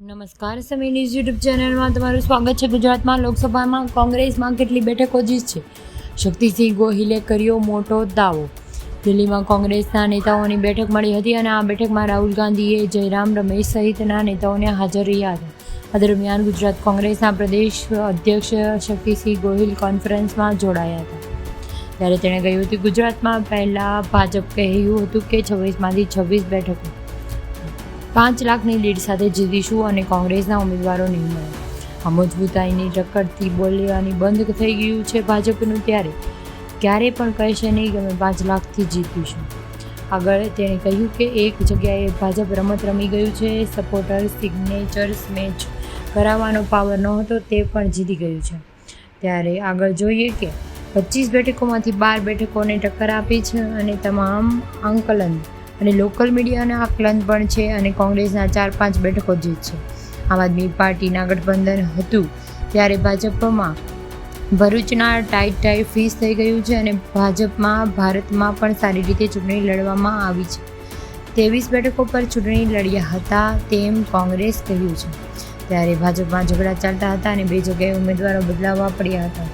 નમસ્કાર, સમય news YouTube ચેનલમાં તમારું સ્વાગત છે. ગુજરાતમાં લોકસભામાં કોંગ્રેસમાં કેટલી બેઠકો જીતશે? શક્તિસિંહ ગોહિલે કર્યો મોટો દાવો. દિલ્હીમાં કોંગ્રેસના નેતાઓની બેઠક મળી હતી અને આ બેઠકમાં રાહુલ ગાંધીએ જયરામ રમેશ સહિતના નેતાઓને હાજર રહ્યા હતા. આ દરમિયાન ગુજરાત કોંગ્રેસના પ્રદેશ અધ્યક્ષ શક્તિસિંહ ગોહિલ કોન્ફરન્સમાં જોડાયા હતા. ત્યારે તેણે કહ્યું હતું ગુજરાતમાં પહેલાં ભાજપ કહ્યું હતું કે 26માંથી 26 બેઠકો 5 લાખની લીડ સાથે જીતીશું અને કોંગ્રેસના ઉમેદવારો નહીં મળે. આ મજબૂતાઈની ટક્કરથી બોલવાની બંધ થઈ ગયું છે ભાજપનું. ત્યારે ક્યારે પણ કહેશે નહીં કે અમે 5 લાખથી જીતીશું. આગળ તેણે કહ્યું કે એક જગ્યાએ ભાજપ રમત રમી ગયું છે. સપોર્ટર સિગ્નેચર્સ મેચ કરાવવાનો પાવર નહોતો, તે પણ જીતી ગયું છે. ત્યારે આગળ જોઈએ કે 25 બેઠકોમાંથી 12 બેઠકોને ટક્કર આપી છે અને તમામ આંકલન અને લોકલ મીડિયાના આકલન પણ છે અને કોંગ્રેસના 4-5 બેઠકો જીતશે. આમ આદમી પાર્ટીના ગઠબંધન હતું ત્યારે ભાજપમાં ભરૂચના ટાઈટ ફીસ થઈ ગયું છે અને ભાજપમાં ભારતમાં પણ સારી રીતે ચૂંટણી લડવામાં આવી છે. 23 બેઠકો પર ચૂંટણી લડ્યા હતા તેમ કોંગ્રેસ કહ્યું છે. ત્યારે ભાજપમાં ઝઘડા ચાલતા હતા અને 2 જગ્યાએ ઉમેદવારો બદલાવવા પડ્યા હતા.